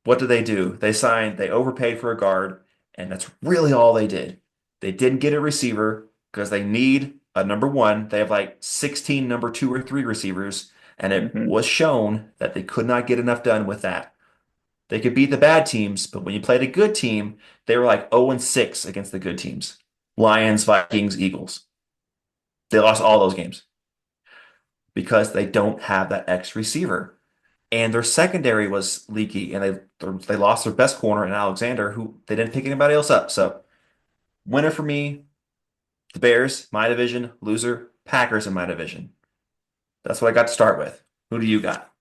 What did they do? They overpaid for a guard, and that's really all they did. They didn't get a receiver because they need a number one. They have like 16 number two or three receivers, and it Hmm. was shown that they could not get enough done with that. They could beat the bad teams, but when you played a good team, they were like 0 and 6 against the good teams. Lions, Vikings, Eagles. They lost all those games because they don't have that X receiver. And their secondary was leaky, and they lost their best corner in Alexander, who they didn't pick anybody else up. So winner for me, the Bears, my division. Loser, Packers in my division. That's what I got to start with. Who do you got?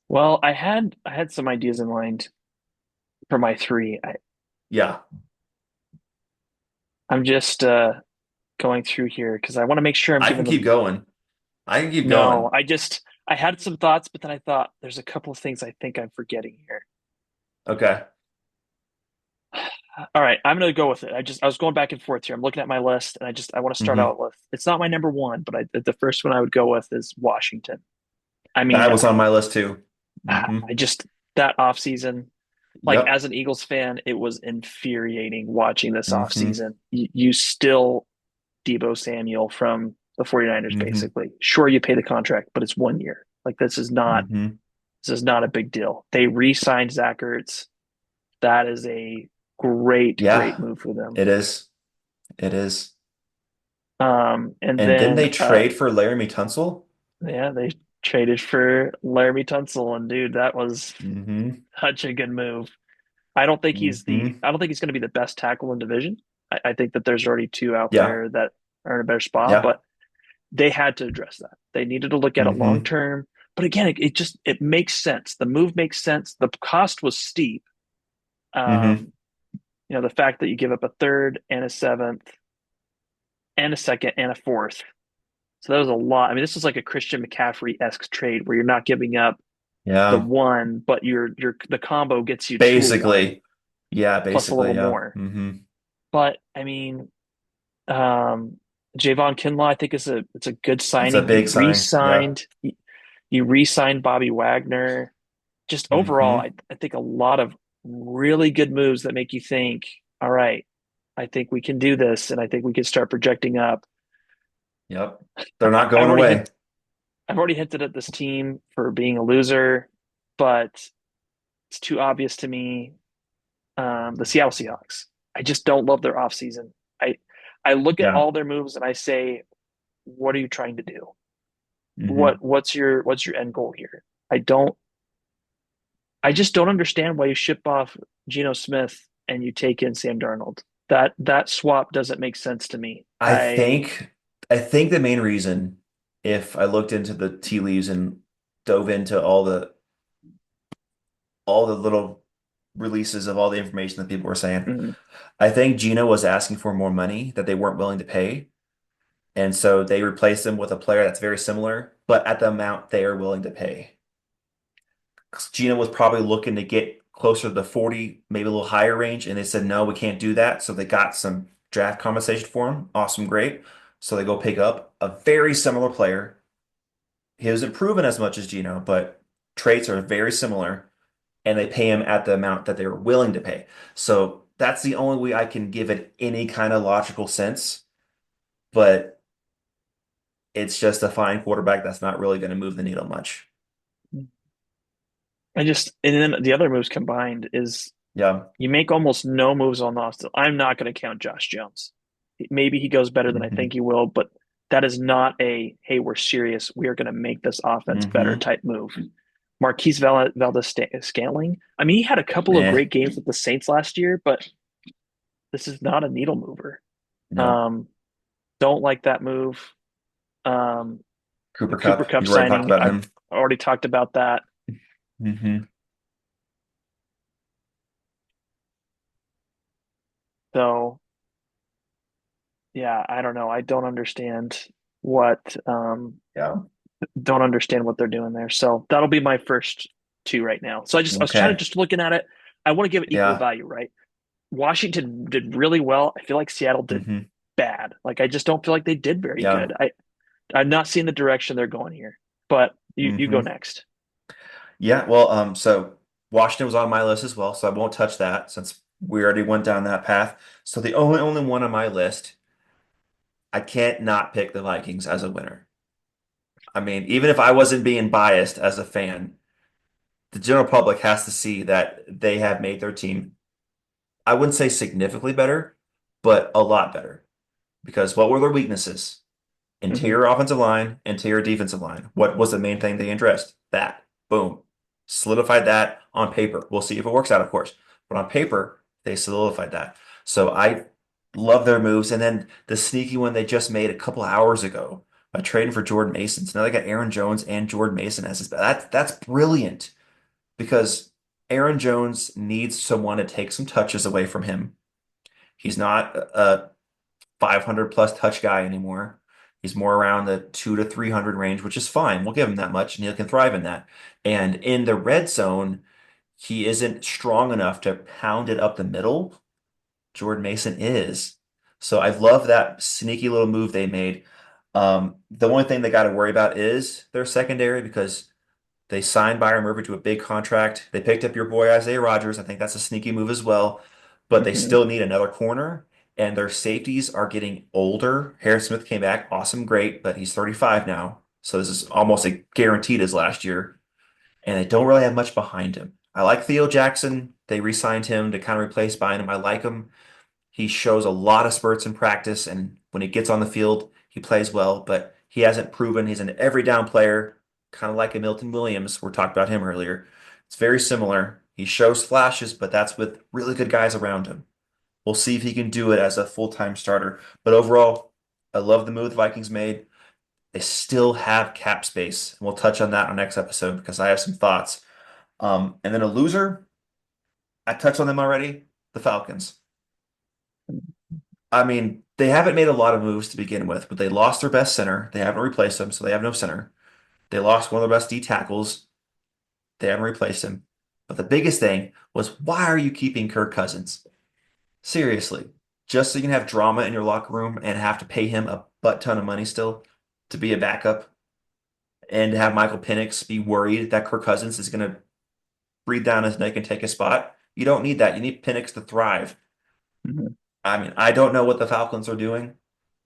Well, I had some ideas in mind for my three. Yeah, I'm just going through here because I want to make sure I'm I giving can them. keep going. I can keep No, going. I had some thoughts, but then I thought there's a couple of things I think I'm forgetting here. Okay. All right, I'm gonna go with it. I was going back and forth here. I'm looking at my list, and I want to start Hmm. out with it's not my number one, but the first one I would go with is Washington. I mean, That was on my list too. Hmm. I just that offseason, like Yep. as an Eagles fan, it was infuriating watching this Hmm. offseason. You still Debo Samuel from the 49ers, Hmm. basically. Sure, you pay the contract, but it's 1 year. Like this is not Hmm. This is not a big deal. They re-signed Zach Ertz. That is a great, great Yeah, move for them. it is. It is. And And didn't then they trade for Laramie Tunsil? yeah, they traded for Laramie Tunsil, and dude, that was Mm-hmm. such a good move. Mm-hmm. I don't think he's going to be the best tackle in division. I think that there's already two out Yeah. there that are in a better spot, Yeah. but they had to address that. They needed to look at it long Mm-hmm. term. But again, it just it makes sense. The move makes sense. The cost was steep. Mm-hmm. Um, the fact that you give up a third and a seventh and a second and a fourth. So that was a lot. I mean, this was like a Christian McCaffrey-esque trade where you're not giving up the Yeah. one, but the combo gets you two of one Basically. Yeah, plus a basically, little yeah. more. Mm-hmm. But I mean, um, Javon Kinlaw, I think it's a good It's a signing. big sign. Yeah. You re-signed Bobby Wagner. Just overall, Mm-hmm. I think a lot of really good moves that make you think, all right, I think we can do this, and I think we can start projecting up. Yep. They're I, not I've going already away. hit I've already hinted at this team for being a loser, but it's too obvious to me. The Seattle Seahawks. I just don't love their offseason. I I look at Yeah. all their moves and I say, what are you trying to do? Mm-hmm. What's your end goal here? I just don't understand why you ship off Geno Smith and you take in Sam Darnold. That swap doesn't make sense to me. I think I think the main reason, if I looked into the tea leaves and dove into all the little releases of all the information that people were saying, mm, I think Gino was asking for more money that they weren't willing to pay. And so they replaced him with a player that's very similar, but at the amount they are willing to pay. 'Cause Gino was probably looking to get closer to the 40, maybe a little higher range, and they said, no, we can't do that. So they got some draft compensation for him. Awesome, great. So they go pick up a very similar player. He wasn't proven as much as Gino, but traits are very similar, and they pay him at the amount that they were willing to pay. So that's the only way I can give it any kind of logical sense. But it's just a fine quarterback that's not really going to move the needle much. and then the other moves combined is Yeah. you make almost no moves on the offense. I'm not going to count Josh Jones. Maybe he goes better than I think Hmm. he will, but that is not a hey, we're serious. We are going to make this offense better Hmm. type move. Marquise Valdez Scantling. I mean, he had a couple of Eh. great games with the Saints last year, but this is not a needle mover. No. Um, don't like that move. Um, the Cooper Cooper Cup. Cup You already talked signing, about I've him. already talked about that. Hmm. So yeah, I don't know. I what um, Yeah. don't understand what they're doing there. So that'll be my first two right now. So I was trying to Okay. just looking at it. I want to give it equal Yeah. value, right? Washington did really well. I feel like Seattle did Hmm. bad. Like I just don't feel like they did very Yeah. good. I'm not seeing the direction they're going here. But you go Hmm. next. Yeah. Well, so Washington was on my list as well, so I won't touch that since we already went down that path. So the only one on my list, I can't not pick the Vikings as a winner. I mean, even if I wasn't being biased as a fan, the general public has to see that they have made their team, I wouldn't say significantly better, but a lot better. Because what were their weaknesses? Hmm. Interior offensive line, interior defensive line. What was the main thing they addressed? That. Boom. Solidified that on paper. We'll see if it works out, of course. But on paper, they solidified that. So I love their moves. And then the sneaky one they just made a couple hours ago by trading for Jordan Mason. So now they got Aaron Jones and Jordan Mason as his. That's brilliant because Aaron Jones needs someone to take some touches away from him. He's not a 500 plus touch guy anymore. He's more around the 2 to 300 range, which is fine. We'll give him that much, and he can thrive in that. And in the red zone, he isn't strong enough to pound it up the middle. Jordan Mason is. So I love that sneaky little move they made. The only thing they got to worry about is their secondary because they signed Byron Murphy to a big contract. They picked up your boy Isaiah Rodgers. I think that's a sneaky move as well. But they Hmm. still need another corner, and their safeties are getting older. Harris Smith came back, awesome, great, but he's 35 now. So this is almost a guaranteed as last year. and they don't really have much behind him. I like Theo Jackson. They re-signed him to kind of replace Bynum. I like him. He shows a lot of spurts in practice, and when he gets on the field, he plays well, but he hasn't proven he's an every down player, kind of like a Milton Williams. We talked about him earlier. It's very similar. He shows flashes, but that's with really good guys around him. We'll see if he can do it as a full-time starter. But overall, I love the move the Vikings made. They still have cap space. And we'll touch on that on next episode because I have some thoughts. And then a loser, I touched on them already, the Falcons. I mean, they haven't made a lot of moves to begin with, but they lost their best center. They haven't replaced him, so they have no center. They lost one of their best D tackles. They haven't replaced him. But the biggest thing was, why are you keeping Kirk Cousins? Seriously, just so you can have drama in your locker room and have to pay him a butt ton of money still to be a backup and to have Michael Penix be worried that Kirk Cousins is going to breathe down his neck and take a spot. You don't need that. You need Penix to thrive. Mhm. I mean, I don't know what the Falcons are doing.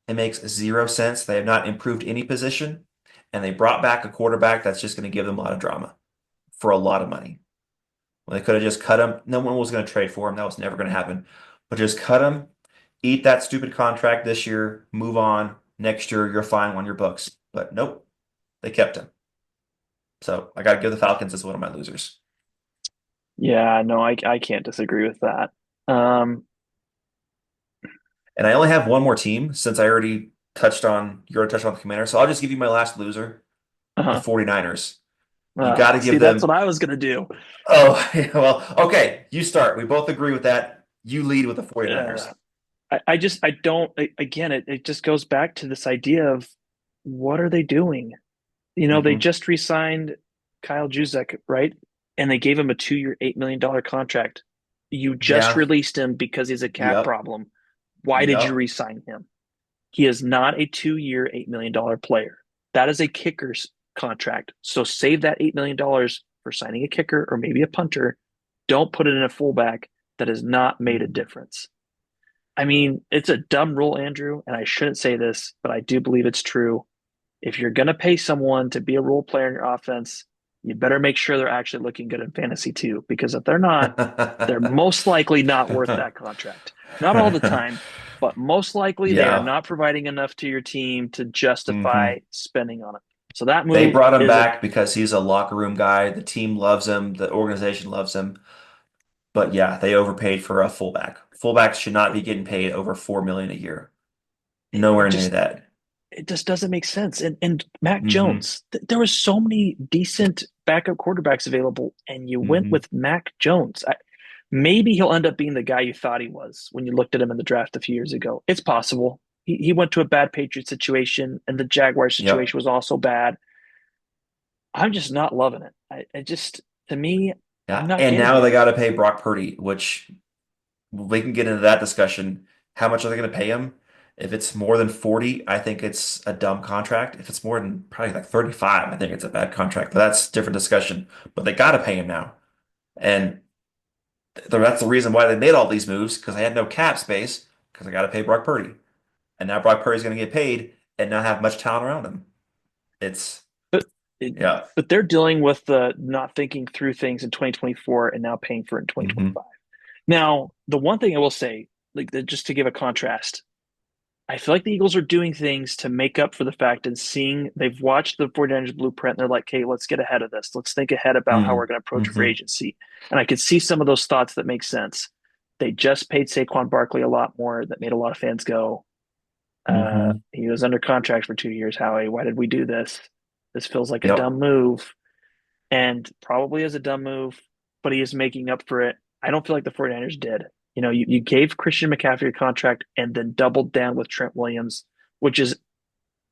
It makes zero sense. They have not improved any position, and they brought back a quarterback that's just going to give them a lot of drama for a lot of money. Well, they could have just cut him. No one was going to trade for him. That was never going to happen. But just cut him, eat that stupid contract this year, move on. Next year, you're fine on your books. But nope, they kept him. So I got to give the Falcons as one of my losers. Yeah, no, I can't disagree with that. Um, And I only have one more team since I already you already touched on the Commander. So I'll just give you my last loser, the uh-huh. 49ers. You got to See, give that's what them. I was gonna do. Oh, yeah, well, okay, you start. We both agree with that. You lead with the 49ers. Uh, I don't, again, it just goes back to this idea of what are they doing? They Hmm. just re-signed Kyle Juszczyk, right? And they gave him a 2-year, $8 million contract. You just Yeah. released him because he's a cap Yep. problem. Why did you Yep. re-sign him? He is not a 2-year, $8 million player. That is a kicker's contract. So save that $8 million for signing a kicker or maybe a punter. Don't put it in a fullback that has not made a Mhm. difference. I mean, it's a dumb rule, Andrew, and I shouldn't say this, but I do believe it's true. If you're going to pay someone to be a role player in your offense, you better make sure they're actually looking good in fantasy too, because if they're not, they're most likely not worth that contract. Not all the time, but most likely they are Yeah. not providing enough to your team to justify Hmm. spending on it. So that They move brought him is a back because he's a locker room guy. The team loves him. The organization loves him. But yeah, they overpaid for a fullback. Fullbacks should not be getting paid over 4 million a year. it, it Nowhere near just that. it just doesn't make sense. And Mac Hmm. Jones, there were so many decent backup quarterbacks available, and you went Hmm. with Mac Jones. Maybe he'll end up being the guy you thought he was when you looked at him in the draft a few years ago. It's possible. He went to a bad Patriot situation, and the Jaguar Yep. situation was also bad. I'm just not loving it. I just, to me, I'm Yeah. not And getting now it. they got to pay Brock Purdy, which we can get into that discussion. How much are they going to pay him? If it's more than 40, I think it's a dumb contract. If it's more than probably like 35, I think it's a bad contract. But that's a different discussion. But they got to pay him now. And that's the reason why they made all these moves because they had no cap space because they got to pay Brock Purdy. And now Brock Purdy's going to get paid and not have much talent around him. It's, But it, yeah. but they're dealing with the not thinking through things in 2024 and now paying for it in Hmm. 2025. Now, the one thing I will say, like just to give a contrast, I feel like the Eagles are doing things to make up for the fact and seeing they've watched the 49ers blueprint and they're like, hey, let's get ahead of this. Let's think ahead about how we're going to approach free Hmm. agency. And I could see some of those thoughts that make sense. They just paid Saquon Barkley a lot more that made a lot of fans go, Hmm. he was under contract for 2 years, Howie. Why did we do this? This feels like a Yep. dumb move and probably is a dumb move, but he is making up for it. I don't feel like the 49ers did. You gave Christian McCaffrey a contract and then doubled down with Trent Williams, which is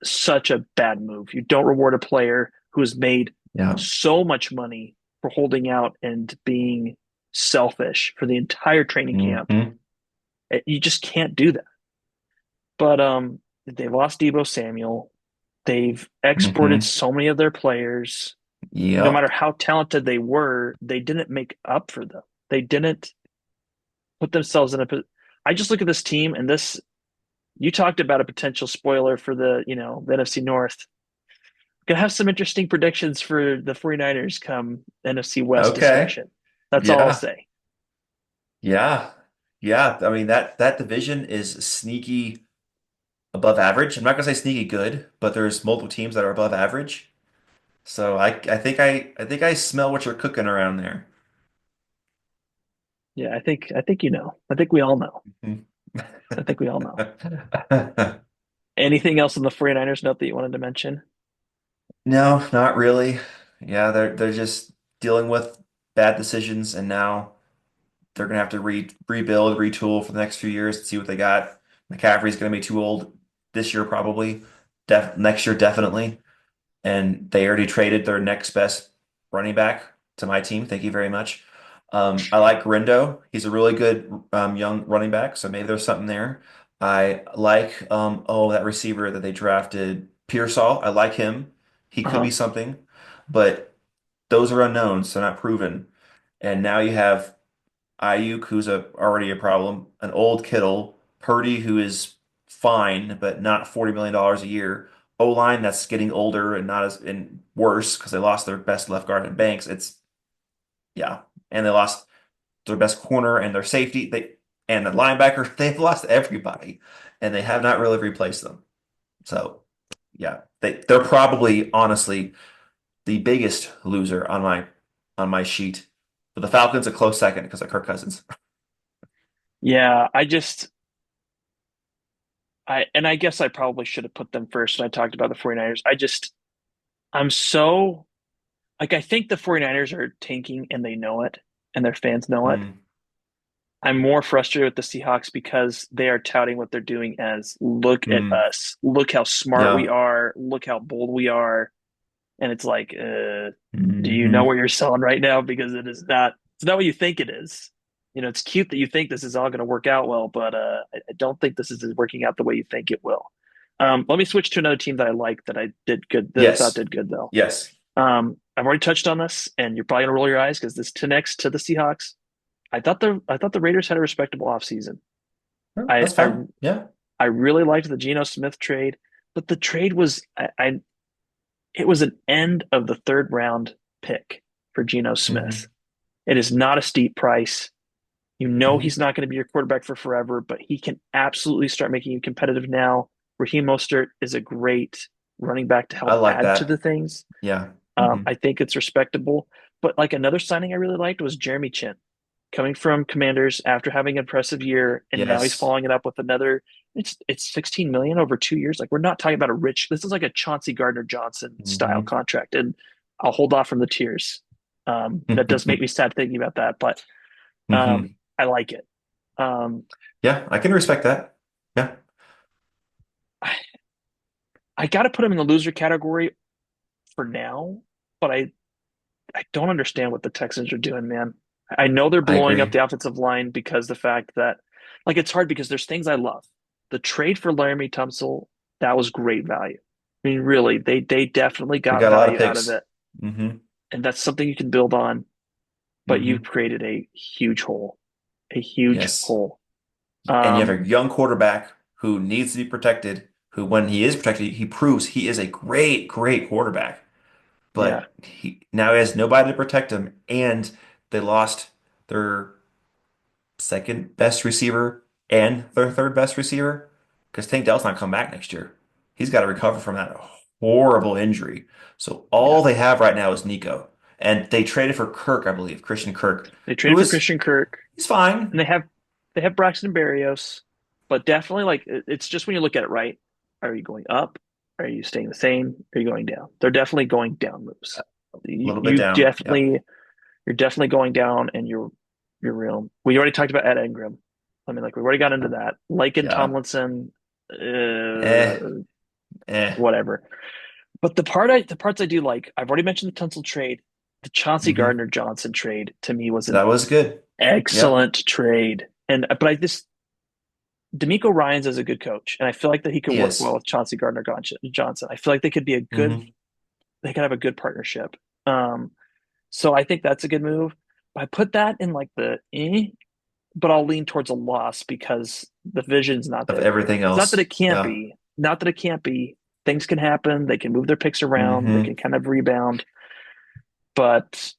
such a bad move. You don't reward a player who has made Yeah. so much money for holding out and being selfish for the entire training camp. Hmm. You just can't do that. But they lost Debo Samuel. They've exported Hmm. so many of their players. No matter Yep. how talented they were, they didn't make up for them. They didn't put themselves in a. I just look at this team and this. You talked about a potential spoiler for the NFC North. Gonna have some interesting predictions for the 49ers come NFC West Okay. discussion. That's all I'll Yeah. say. Yeah. Yeah. I mean that division is sneaky above average. I'm not gonna say sneaky good, but there's multiple teams that are above average. So I think I smell what you're cooking around there. Yeah, I think you know. I think we all know. Mhm. I think we all know. Anything else on the 49ers note that you wanted to mention? No, not really. Yeah, they're just dealing with bad decisions, and now they're gonna have to rebuild, retool for the next few years to see what they got. McCaffrey's gonna be too old this year, probably. Next year, definitely. And they already traded their next best running back to my team. Thank you very much. I like Rindo. He's a really good young running back, so maybe there's something there. I like that receiver that they drafted, Pearsall. I like him. He could Uh-huh. be something, but those are unknowns, so not proven. And now you have Ayuk, who's already a problem, an old Kittle, Purdy, who is fine, but not $40 million a year. O-line that's getting older and not as and worse because they lost their best left guard in Banks. It's yeah, and they lost their best corner and their safety. They and the linebacker. They've lost everybody, and they have not really replaced them. So yeah, they're probably honestly the biggest loser on my sheet. But the Falcons a close second because of Kirk Cousins. Yeah, I guess I probably should have put them first when I talked about the 49ers. I'm so like I think the 49ers are tanking and they know it and their fans know it. Mm, I'm more frustrated with the Seahawks because they are touting what they're doing as look at mm, us, look how smart we yeah. are, look how bold we are. And it's like, do you know Hmm. what you're selling right now? Because it's not what you think it is. It's cute that you think this is all going to work out well, but I don't think this is working out the way you think it will. Let me switch to another team that I like that I did good, that I thought Yes. did good though. Yes. I've already touched on this, and you're probably gonna roll your eyes because this to next to the Seahawks. I thought the Raiders had a respectable offseason. Oh, I that's I fair. Yeah. I really liked the Geno Smith trade, but the trade was it was an end of the third round pick for Geno Smith. Hmm. It is not a steep price. You know Hmm. he's not going to be your quarterback for forever, but he can absolutely start making you competitive now. Raheem Mostert is a great running back to I help like add to the that. things. Yeah. Hmm. I think it's respectable. But like another signing I really liked was Jeremy Chin coming from Commanders after having an impressive year, and now he's Yes. following it up with another. It's 16 million over 2 years. Like we're not talking about a rich. This is like a Chauncey Gardner Johnson style Hmm. contract, and I'll hold off from the tears. That does make me sad thinking about that, but Hmm. I like it. Um, Yeah, I can respect that. Yeah. I, I got to put him in the loser category for now, but I don't understand what the Texans are doing, man. I know they're I blowing up agree. the offensive line because the fact that, like, it's hard because there's things I love. The trade for Laramie Tunsil, that was great value. I mean, really, they definitely They got got a lot of value out of picks. it, Hmm. and that's something you can build on. But you've Hmm. created a huge Yes. hole. And you have Um, a young quarterback who needs to be protected, who when he is protected, he proves he is a great, great quarterback. yeah, But he now he has nobody to protect him, and they lost their second best receiver and their third best receiver because Tank Dell's not come back next year. He's got to recover from that horrible injury. So yeah. all they have right now is Nico, and they traded for Kirk, I believe, Christian Kirk, They who traded for is Christian Kirk, he's fine. and they have Braxton Berrios, but definitely like it's just when you look at it, right? Are you going up? Are you staying the same? Are you going down? They're definitely going down moves. A You, little bit you down. Yep. definitely you're definitely going down, and you're real. We already talked about Ed Ingram. I mean, like we've already got into that. Laken Yeah. Tomlinson, Eh. Eh. whatever. But the parts I do like, I've already mentioned the Tunsil trade. The Chauncey Hmm. Gardner Johnson trade to me was an That was good. Yep. excellent trade. And but I just D'Amico Ryans is a good coach, and I feel like that he could He work well is. with Chauncey Gardner Johnson. I feel like Hmm. they could have a good partnership. Um, so I think that's a good move. I put that in like but I'll lean towards a loss because the vision's not Of there. everything It's not that else. it can't Yeah. be, not that it can't be. things can happen. They can move their picks around. They Hmm. can kind of rebound. But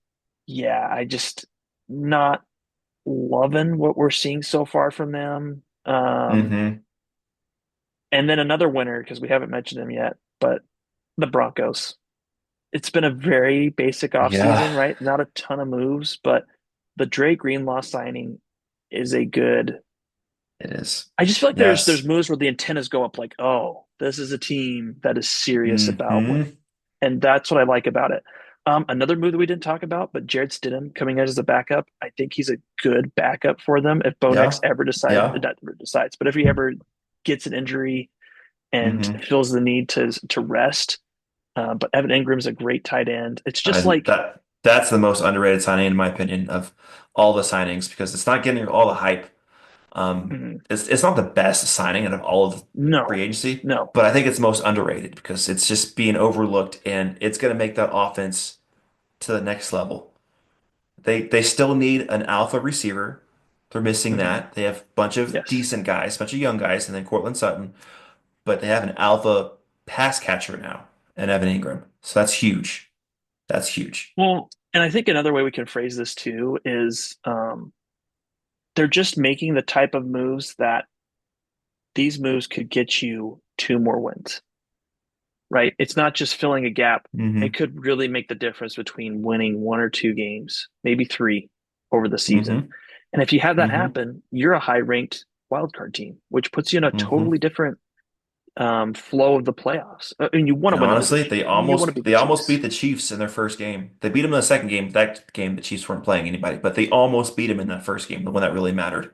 yeah, I just not loving what we're seeing so far from them. Hmm. And then another winner, because we haven't mentioned them yet, but the Broncos. It's been a very basic Yeah, offseason, right? Not a ton of moves, but the Dre Greenlaw signing is a good. it is. I just feel like there's Yes. moves where the antennas go up like, oh, this is a team that is serious about Hmm. winning. And that's what I like about it. Another move that we didn't talk about, but Jared Stidham coming out as a backup, I think he's a good backup for them if Bo Nix Yeah. ever Yeah. decides, but if he ever gets an injury and Hmm. feels the need to rest. But Evan Ingram's a great tight end. It's just like, That's the most underrated signing in my opinion of all the signings because it's not getting all the hype. mm, It's not the best signing out of all of free no, agency, no. but I think it's most underrated because it's just being overlooked and it's going to make that offense to the next level. They still need an alpha receiver. They're missing Mm, that. They have a bunch of yes. decent guys, a bunch of young guys, and then Cortland Sutton, but they have an alpha pass catcher now and Evan Ingram. So that's huge. That's huge. Well, and I think another way we can phrase this too is they're just making the type of moves that these moves could get you two more wins, right? It's not just filling a gap. It Hmm. could really make the difference between winning one or two games, maybe three over the season. Hmm. And if you have that Hmm. happen, you're a high ranked wildcard team, which puts you in a Hmm. totally different flow of the playoffs. And you want to And win the honestly, division. You want to beat the they almost beat Chiefs. the Chiefs in their first game. They beat them in the second game. That game, the Chiefs weren't playing anybody, but they almost beat them in that first game, the one that really mattered.